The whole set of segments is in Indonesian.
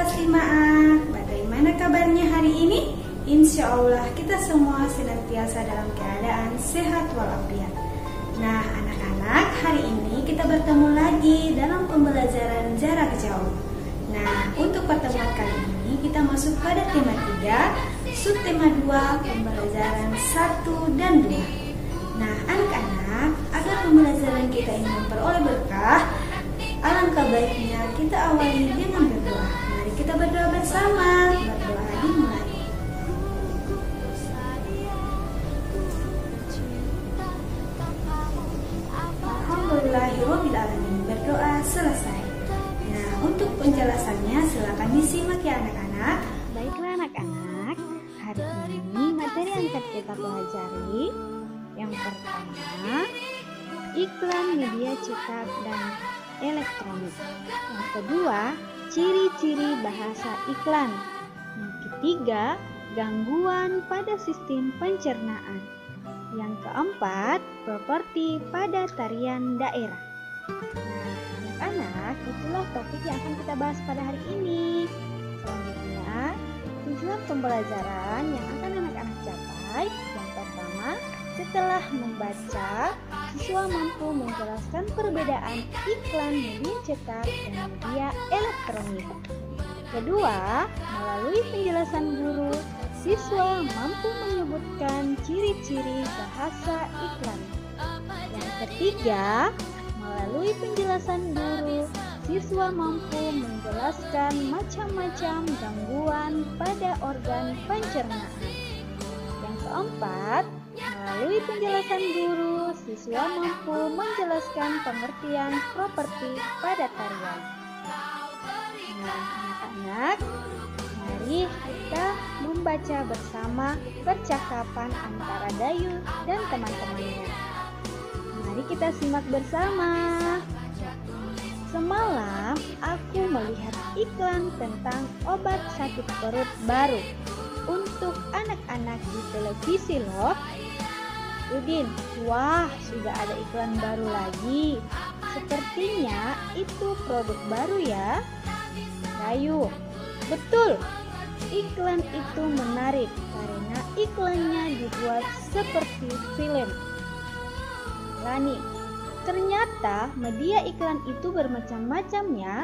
kelas 5A, bagaimana kabarnya hari ini? Insya Allah kita semua senantiasa dalam keadaan sehat walafiat. Nah anak-anak, hari ini kita bertemu lagi dalam pembelajaran jarak jauh. Nah untuk pertemuan kali ini kita masuk pada tema 3, subtema 2, pembelajaran 1 dan 2. Nah anak-anak, agar pembelajaran kita ini memperoleh berkah, alangkah baiknya kita awali dengan berdoa. Mari kita berdoa bersama. Berdoa dimulai. Alhamdulillahirobbilalamin. Berdoa selesai. Nah, untuk penjelasannya silakan disimak ya anak-anak. Baiklah anak-anak, hari ini materi yang akan kita pelajari yang pertama, iklan media cetak dan elektronik. Yang kedua, ciri-ciri bahasa iklan. Yang ketiga, gangguan pada sistem pencernaan. Yang keempat, properti pada tarian daerah. Nah, anak-anak, itulah topik yang akan kita bahas pada hari ini. Selanjutnya, tujuan pembelajaran yang akan anak-anak capai. Yang pertama, setelah membaca, siswa mampu menjelaskan perbedaan iklan media cetak dan media elektronik. Kedua, melalui penjelasan guru, siswa mampu menyebutkan ciri-ciri bahasa iklan. Yang ketiga, melalui penjelasan guru, siswa mampu menjelaskan macam-macam gangguan pada organ pencernaan. Yang keempat, melalui penjelasan guru, siswa mampu menjelaskan pengertian properti pada tarian. Nah, anak-anak, mari kita membaca bersama percakapan antara Dayu dan teman-temannya. Mari kita simak bersama. Semalam aku melihat iklan tentang obat sakit perut baru untuk anak-anak di televisi loh. Udin, wah sudah ada iklan baru lagi. Sepertinya itu produk baru ya. Dayu, betul. Iklan itu menarik karena iklannya dibuat seperti film. Lani, ternyata media iklan itu bermacam-macam ya.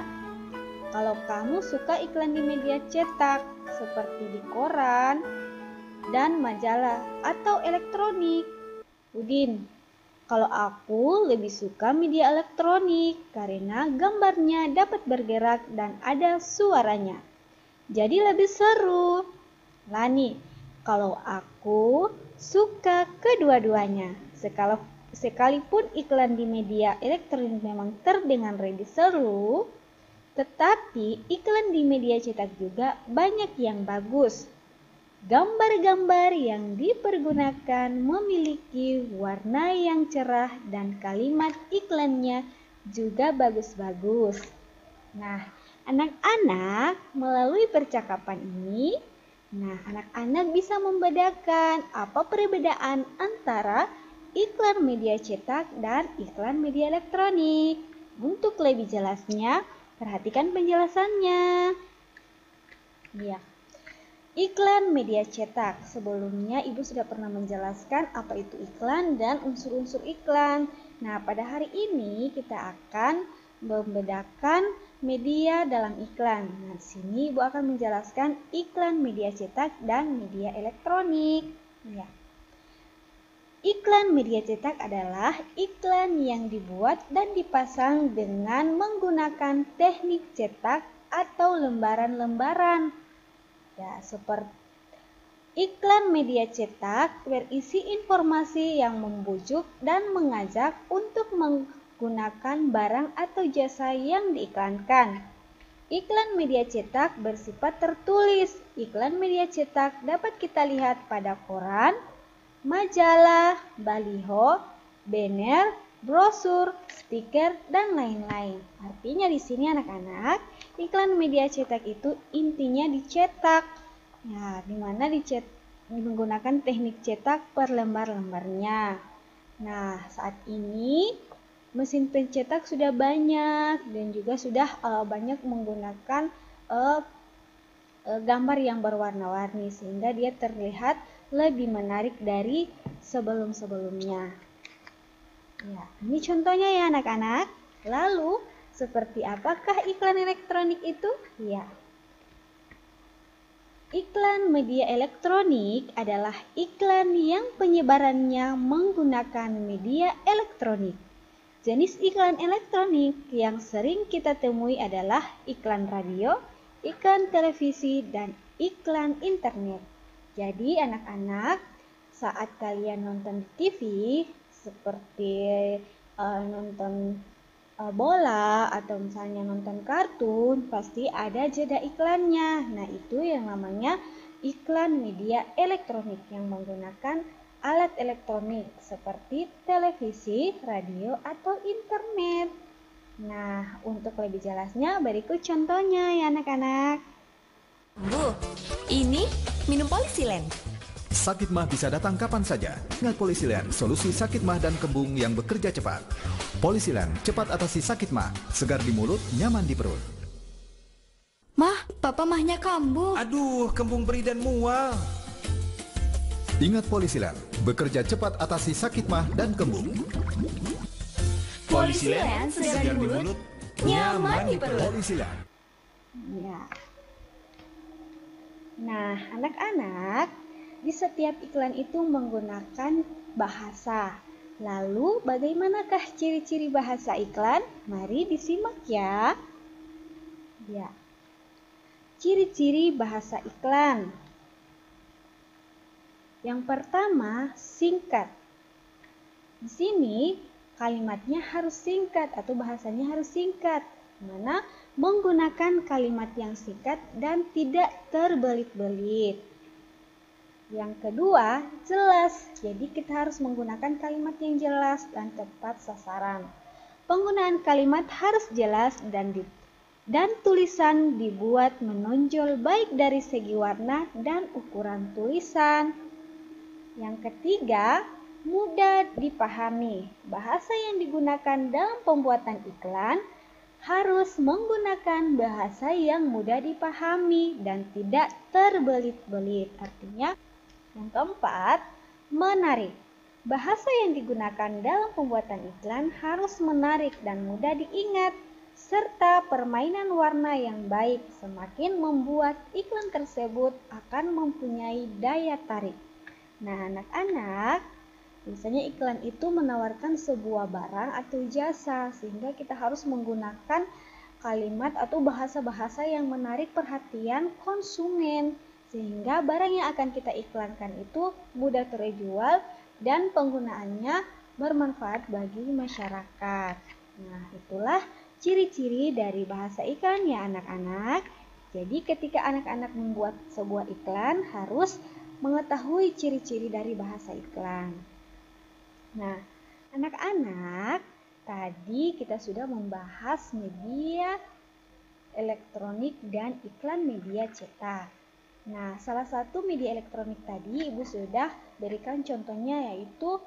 Kalau kamu suka iklan di media cetak seperti di koran dan majalah atau elektronik. Udin, kalau aku lebih suka media elektronik karena gambarnya dapat bergerak dan ada suaranya. Jadi lebih seru. Lani, kalau aku suka kedua-duanya. Sekalipun iklan di media elektronik memang terdengar lebih seru, tetapi iklan di media cetak juga banyak yang bagus. Gambar-gambar yang dipergunakan memiliki warna yang cerah dan kalimat iklannya juga bagus-bagus. Nah, anak-anak melalui percakapan ini, anak-anak bisa membedakan apa perbedaan antara iklan media cetak dan iklan media elektronik. Untuk lebih jelasnya, perhatikan penjelasannya. Ya. Iklan media cetak. Sebelumnya Ibu sudah pernah menjelaskan apa itu iklan dan unsur-unsur iklan. Nah, pada hari ini kita akan membedakan media dalam iklan. Nah, di sini Ibu akan menjelaskan iklan media cetak dan media elektronik. Ya. Iklan media cetak adalah iklan yang dibuat dan dipasang dengan menggunakan teknik cetak atau lembaran-lembaran. Ya, seperti iklan media cetak berisi informasi yang membujuk dan mengajak untuk menggunakan barang atau jasa yang diiklankan. Iklan media cetak bersifat tertulis. Iklan media cetak dapat kita lihat pada koran, majalah, baliho, banner, brosur, stiker, dan lain-lain. Artinya di sini anak-anak, iklan media cetak itu intinya dicetak. Ya, di mana menggunakan teknik cetak per lembar-lembarnya. Nah, saat ini mesin pencetak sudah banyak dan juga sudah banyak menggunakan gambar yang berwarna-warni sehingga dia terlihat lebih menarik dari sebelum-sebelumnya. Ya, ini contohnya ya anak-anak. Lalu, seperti apakah iklan elektronik itu? Ya. Iklan media elektronik adalah iklan yang penyebarannya menggunakan media elektronik. Jenis iklan elektronik yang sering kita temui adalah iklan radio, iklan televisi, dan iklan internet. Jadi anak-anak, saat kalian nonton di TV, seperti nonton bola atau misalnya nonton kartun, pasti ada jeda iklannya. Nah, itu yang namanya iklan media elektronik yang menggunakan alat elektronik seperti televisi, radio, atau internet. Nah, untuk lebih jelasnya berikut contohnya ya anak-anak. Bu, ini minum Polisilen. Sakit mah bisa datang kapan saja. Ingat Polisilen, solusi sakit mah dan kembung yang bekerja cepat. Polisilen, cepat atasi sakit mah. Segar di mulut, nyaman di perut. Mah, papa mahnya kambuh. Aduh, kembung beri dan mual. Ingat Polisilen, bekerja cepat atasi sakit mah dan kembung. Polisilen, segar di mulut, nyaman di perut. Polisilen. Ya. Nah, anak-anak, di setiap iklan itu menggunakan bahasa. Lalu, bagaimanakah ciri-ciri bahasa iklan? Mari disimak ya. Ya. Ciri-ciri bahasa iklan. Yang pertama, singkat. Di sini kalimatnya harus singkat atau bahasanya harus singkat. Mana menggunakan kalimat yang singkat dan tidak terbelit-belit. Yang kedua, jelas. Jadi kita harus menggunakan kalimat yang jelas dan tepat sasaran. Penggunaan kalimat harus jelas dan tulisan dibuat menonjol baik dari segi warna dan ukuran tulisan. Yang ketiga, mudah dipahami. Bahasa yang digunakan dalam pembuatan iklan harus menggunakan bahasa yang mudah dipahami dan tidak terbelit-belit. Artinya, yang keempat, menarik. Bahasa yang digunakan dalam pembuatan iklan harus menarik dan mudah diingat, serta permainan warna yang baik semakin membuat iklan tersebut akan mempunyai daya tarik. Nah, anak-anak, biasanya iklan itu menawarkan sebuah barang atau jasa, sehingga kita harus menggunakan kalimat atau bahasa-bahasa yang menarik perhatian konsumen, sehingga barang yang akan kita iklankan itu mudah terjual dan penggunaannya bermanfaat bagi masyarakat. Nah, itulah ciri-ciri dari bahasa iklan ya anak-anak. Jadi ketika anak-anak membuat sebuah iklan harus mengetahui ciri-ciri dari bahasa iklan. Nah, anak-anak, tadi kita sudah membahas media elektronik dan iklan media cetak. Nah, salah satu media elektronik tadi Ibu sudah berikan contohnya yaitu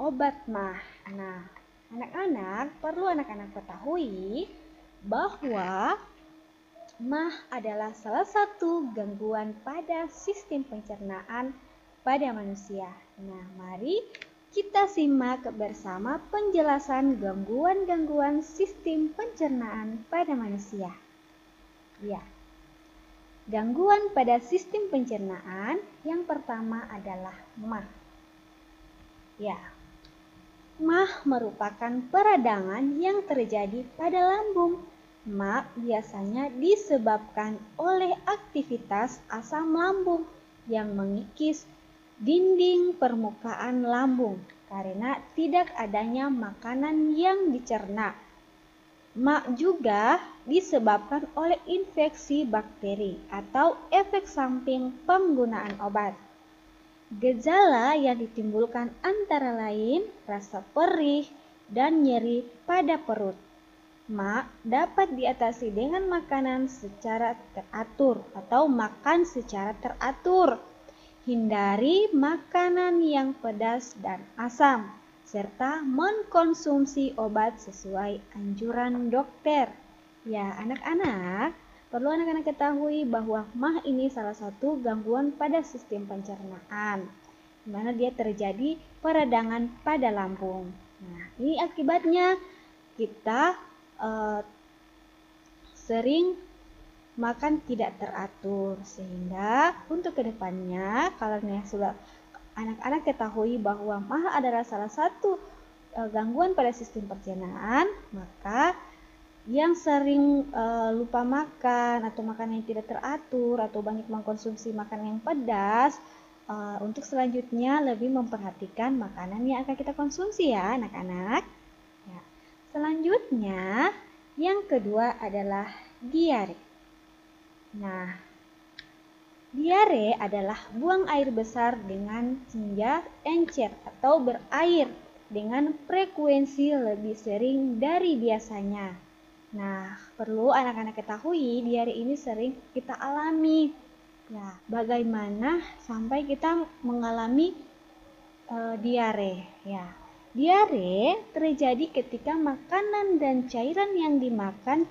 obat mah. Nah, anak-anak perlu ketahui bahwa mah adalah salah satu gangguan pada sistem pencernaan pada manusia. Nah, mari kita simak bersama penjelasan gangguan-gangguan sistem pencernaan pada manusia. Ya, gangguan pada sistem pencernaan yang pertama adalah mah. Ya, mah merupakan peradangan yang terjadi pada lambung. Mah biasanya disebabkan oleh aktivitas asam lambung yang mengikis dinding permukaan lambung karena tidak adanya makanan yang dicerna. Mah juga disebabkan oleh infeksi bakteri atau efek samping penggunaan obat. Gejala yang ditimbulkan antara lain rasa perih dan nyeri pada perut. Mah dapat diatasi dengan makanan secara teratur atau makan secara teratur. Hindari makanan yang pedas dan asam, serta mengkonsumsi obat sesuai anjuran dokter. Ya, anak-anak, perlu anak-anak ketahui bahwa MAH ini salah satu gangguan pada sistem pencernaan, di mana dia terjadi peradangan pada lambung. Nah, ini akibatnya kita sering makan tidak teratur, sehingga untuk kedepannya kalau sudah anak-anak ketahui bahwa MAH adalah salah satu gangguan pada sistem pencernaan, maka yang sering lupa makan atau makan yang tidak teratur atau banyak mengkonsumsi makanan yang pedas, untuk selanjutnya lebih memperhatikan makanan yang akan kita konsumsi ya anak-anak. Ya. Selanjutnya yang kedua adalah diare. Nah, diare adalah buang air besar dengan senja encer atau berair dengan frekuensi lebih sering dari biasanya. Nah, perlu anak-anak ketahui diare ini sering kita alami. Ya, bagaimana sampai kita mengalami diare? Ya, diare terjadi ketika makanan dan cairan yang dimakan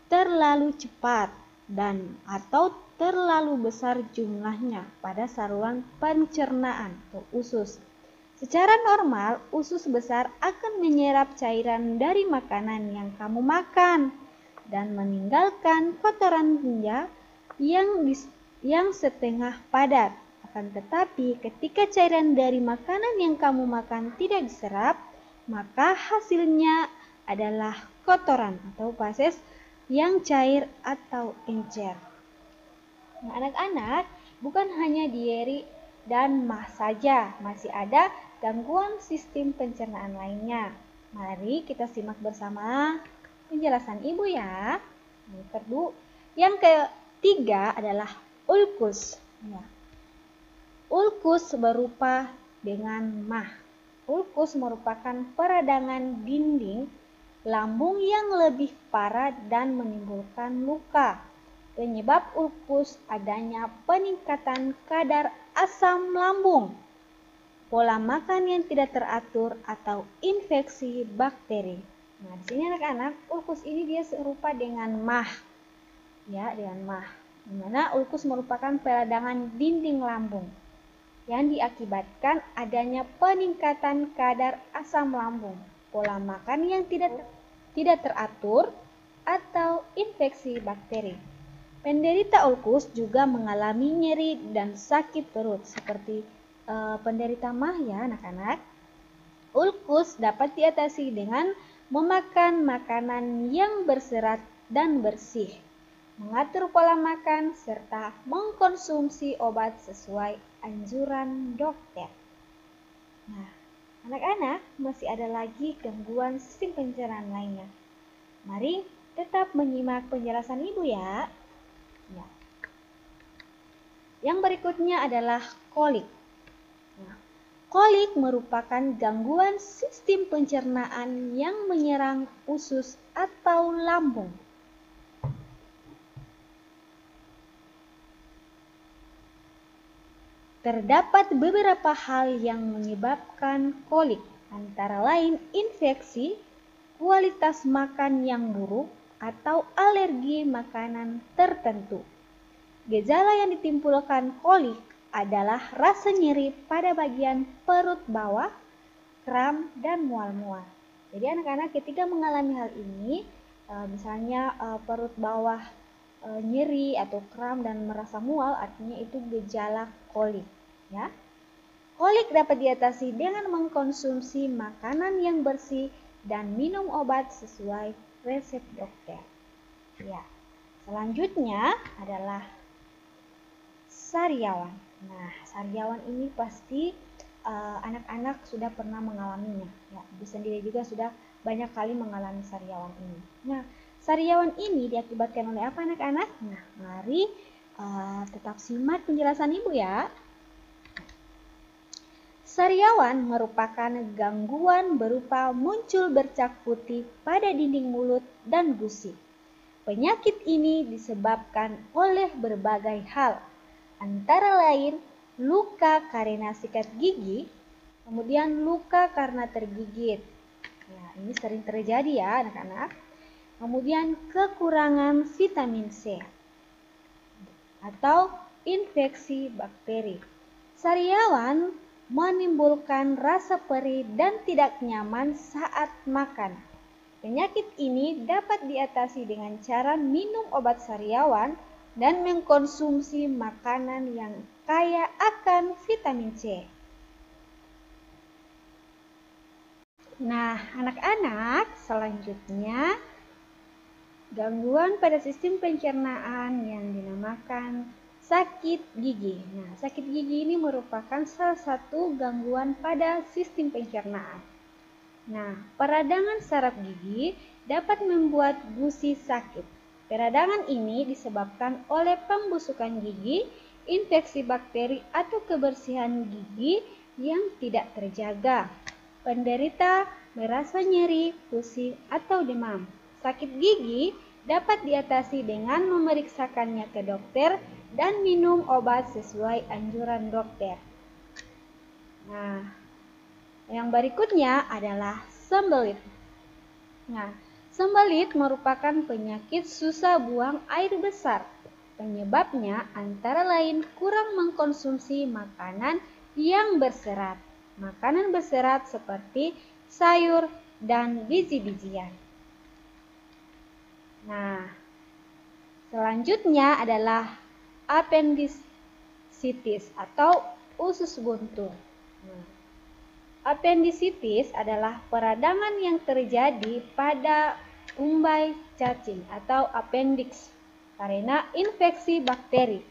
terlalu cepat dan atau terlalu besar jumlahnya pada saluran pencernaan atau usus. Secara normal, usus besar akan menyerap cairan dari makanan yang kamu makan dan meninggalkan kotoran senja yang setengah padat. Akan tetapi, ketika cairan dari makanan yang kamu makan tidak diserap, maka hasilnya adalah kotoran atau feses yang cair atau encer. Nah, anak-anak, bukan hanya diare dan MAH saja, masih ada gangguan sistem pencernaan lainnya. Mari kita simak bersama penjelasan Ibu ya. Yang ketiga adalah ulkus. Ya. Ulkus berupa dengan MAH. Ulkus merupakan peradangan dinding lambung yang lebih parah dan menimbulkan luka. Penyebab ulkus adanya peningkatan kadar asam lambung, pola makan yang tidak teratur, atau infeksi bakteri. Nah, di sini anak-anak, ulkus ini dia serupa dengan MAH. Ya, dengan MAH. Di mana ulkus merupakan peradangan dinding lambung yang diakibatkan adanya peningkatan kadar asam lambung, pola makan yang tidak teratur, atau infeksi bakteri. Penderita ulkus juga mengalami nyeri dan sakit perut seperti penderita MAH ya anak-anak. Ulkus dapat diatasi dengan memakan makanan yang berserat dan bersih, mengatur pola makan, serta mengkonsumsi obat sesuai anjuran dokter. Nah, anak-anak, masih ada lagi gangguan sistem pencernaan lainnya. Mari tetap menyimak penjelasan Ibu ya. Ya. Yang berikutnya adalah kolik. Nah, kolik merupakan gangguan sistem pencernaan yang menyerang usus atau lambung. Terdapat beberapa hal yang menyebabkan kolik, antara lain infeksi, kualitas makan yang buruk, atau alergi makanan tertentu. Gejala yang ditimbulkan kolik adalah rasa nyeri pada bagian perut bawah, kram, dan mual-mual. Jadi anak-anak ketika mengalami hal ini, misalnya perut bawah nyeri atau kram dan merasa mual, artinya itu gejala kolik. Ya. Kolik dapat diatasi dengan mengkonsumsi makanan yang bersih dan minum obat sesuai resep dokter. Ya. Selanjutnya adalah sariawan. Nah, sariawan ini pasti anak-anak sudah pernah mengalaminya. Ya, Ibu sendiri juga sudah banyak kali mengalami sariawan ini. Nah, sariawan ini diakibatkan oleh apa anak-anak? Nah, mari tetap simak penjelasan Ibu ya. Sariawan merupakan gangguan berupa muncul bercak putih pada dinding mulut dan gusi. Penyakit ini disebabkan oleh berbagai hal, antara lain luka karena sikat gigi, kemudian luka karena tergigit. Nah, ini sering terjadi ya anak-anak. Kemudian kekurangan vitamin C atau infeksi bakteri. Sariawan menimbulkan rasa perih dan tidak nyaman saat makan. Penyakit ini dapat diatasi dengan cara minum obat sariawan dan mengkonsumsi makanan yang kaya akan vitamin C. Nah, anak-anak, selanjutnya gangguan pada sistem pencernaan yang dinamakan sakit gigi. Nah, sakit gigi ini merupakan salah satu gangguan pada sistem pencernaan. Nah, peradangan saraf gigi dapat membuat gusi sakit. Peradangan ini disebabkan oleh pembusukan gigi, infeksi bakteri atau kebersihan gigi yang tidak terjaga. Penderita merasa nyeri, pusing, atau demam. Sakit gigi dapat diatasi dengan memeriksakannya ke dokter dan minum obat sesuai anjuran dokter. Nah, yang berikutnya adalah sembelit. Nah, sembelit merupakan penyakit susah buang air besar. Penyebabnya antara lain kurang mengkonsumsi makanan yang berserat. Makanan berserat seperti sayur dan biji-bijian. Nah, selanjutnya adalah apendisitis atau usus buntu. Nah, apendisitis adalah peradangan yang terjadi pada umbai cacing atau appendix karena infeksi bakteri.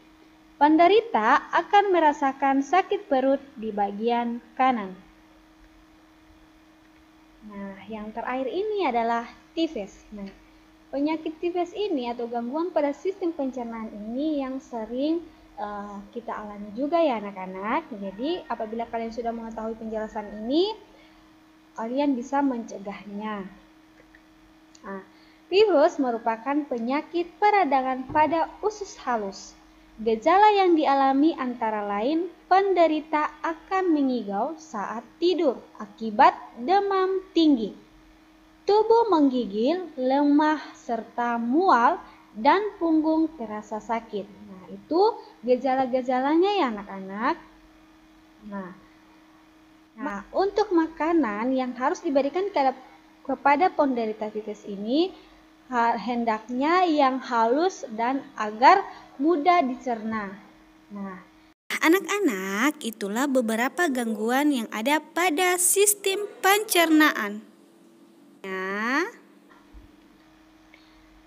Penderita akan merasakan sakit perut di bagian kanan. Nah, yang terakhir ini adalah tifus. Nah, penyakit tifus ini atau gangguan pada sistem pencernaan ini yang sering kita alami juga ya anak-anak. Jadi apabila kalian sudah mengetahui penjelasan ini, kalian bisa mencegahnya. Nah, tifus merupakan penyakit peradangan pada usus halus. Gejala yang dialami antara lain penderita akan mengigau saat tidur akibat demam tinggi. Tubuh menggigil, lemah serta mual dan punggung terasa sakit. Nah, itu gejala-gejalanya ya anak-anak. Nah, untuk makanan yang harus diberikan kepada penderita tifus ini hendaknya yang halus dan agar mudah dicerna. Nah, anak-anak, itulah beberapa gangguan yang ada pada sistem pencernaan.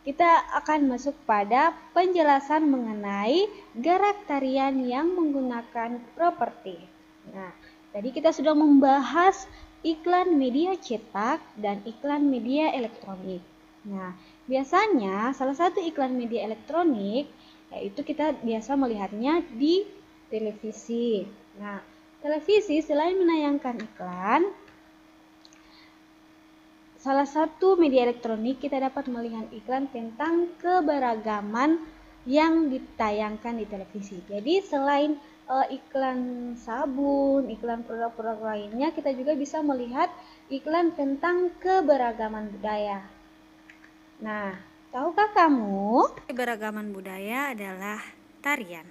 Kita akan masuk pada penjelasan mengenai gerak tarian yang menggunakan properti. Nah, tadi kita sudah membahas iklan media cetak dan iklan media elektronik. Nah, biasanya salah satu iklan media elektronik yaitu kita biasa melihatnya di televisi. Nah, televisi selain menayangkan iklan, salah satu media elektronik kita dapat melihat iklan tentang keberagaman yang ditayangkan di televisi. Jadi selain iklan sabun, iklan produk-produk lainnya, kita juga bisa melihat iklan tentang keberagaman budaya. Nah, tahukah kamu? Keberagaman budaya adalah tarian.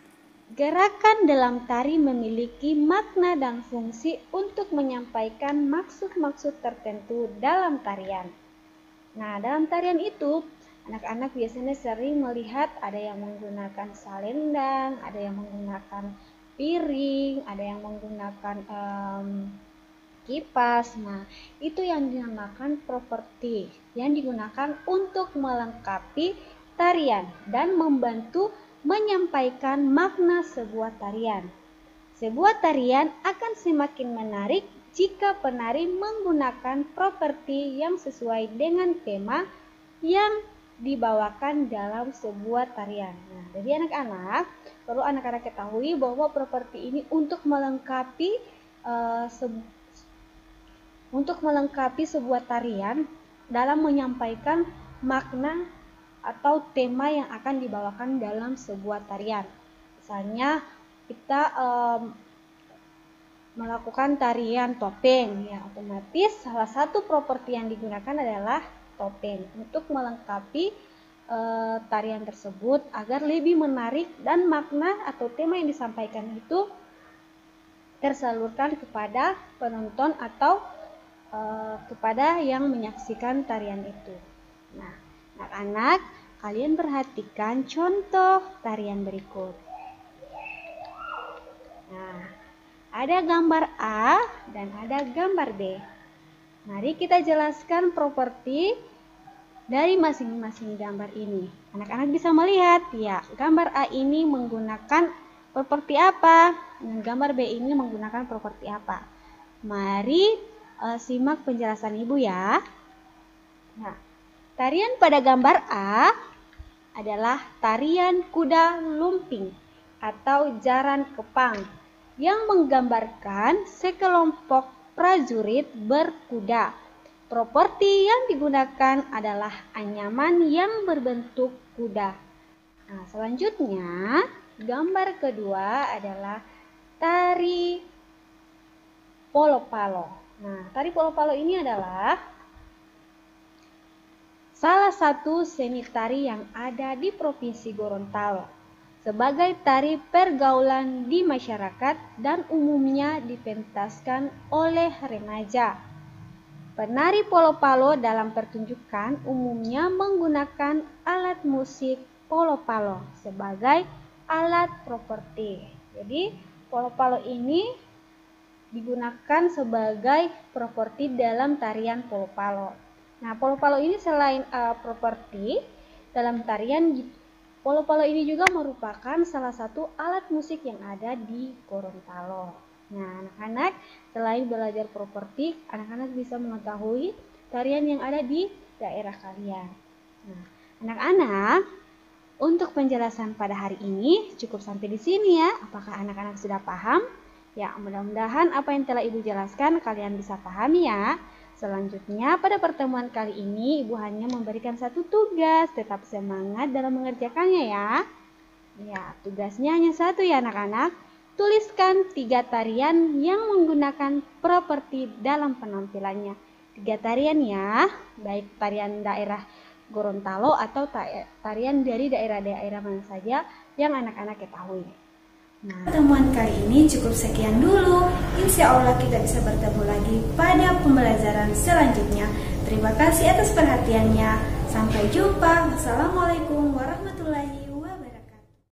Gerakan dalam tari memiliki makna dan fungsi untuk menyampaikan maksud-maksud tertentu dalam tarian. Nah, dalam tarian itu, anak-anak biasanya sering melihat ada yang menggunakan salendang, ada yang menggunakan piring, ada yang menggunakan kipas. Nah, itu yang dinamakan properti yang digunakan untuk melengkapi tarian dan membantu menyampaikan makna sebuah tarian. Sebuah tarian akan semakin menarik jika penari menggunakan properti yang sesuai dengan tema yang dibawakan dalam sebuah tarian. Nah, jadi anak-anak, perlu anak-anak ketahui bahwa properti ini untuk melengkapi sebuah tarian dalam menyampaikan makna atau tema yang akan dibawakan dalam sebuah tarian. Misalnya kita melakukan tarian topeng, ya otomatis salah satu properti yang digunakan adalah topeng untuk melengkapi tarian tersebut agar lebih menarik dan makna atau tema yang disampaikan itu tersalurkan kepada penonton atau kepada yang menyaksikan tarian itu. Nah, anak-anak, kalian perhatikan contoh tarian berikut. Nah, ada gambar A dan ada gambar B. Mari kita jelaskan properti dari masing-masing gambar ini. Anak-anak bisa melihat, ya, gambar A ini menggunakan properti apa, dan gambar B ini menggunakan properti apa. Mari simak penjelasan Ibu ya. Nah, tarian pada gambar A adalah tarian kuda lumping atau jaran kepang yang menggambarkan sekelompok prajurit berkuda. Properti yang digunakan adalah anyaman yang berbentuk kuda. Nah, selanjutnya gambar kedua adalah tari polo-palo. Nah, tari polo-palo ini adalah salah satu seni tari yang ada di Provinsi Gorontalo sebagai tari pergaulan di masyarakat dan umumnya dipentaskan oleh remaja. Penari polo-palo dalam pertunjukan umumnya menggunakan alat musik polo-palo sebagai alat properti. Jadi, polo-palo ini digunakan sebagai properti dalam tarian polo-palo. Nah, polo-palo ini selain properti dalam tarian, polo-palo ini juga merupakan salah satu alat musik yang ada di Gorontalo. Nah, anak-anak, selain belajar properti, anak-anak bisa mengetahui tarian yang ada di daerah kalian. Nah, anak-anak, untuk penjelasan pada hari ini cukup sampai di sini ya. Apakah anak-anak sudah paham? Ya, mudah-mudahan apa yang telah Ibu jelaskan kalian bisa pahami ya. Selanjutnya, pada pertemuan kali ini Ibu hanya memberikan satu tugas. Tetap semangat dalam mengerjakannya ya. Ya, tugasnya hanya satu ya anak-anak. Tuliskan 3 tarian yang menggunakan properti dalam penampilannya. 3 tarian ya, baik tarian daerah Gorontalo atau tarian dari daerah-daerah mana saja yang anak-anak ketahui. Nah, pertemuan kali ini cukup sekian dulu. Insya Allah kita bisa bertemu lagi pada pembelajaran selanjutnya. Terima kasih atas perhatiannya. Sampai jumpa. Wassalamualaikum.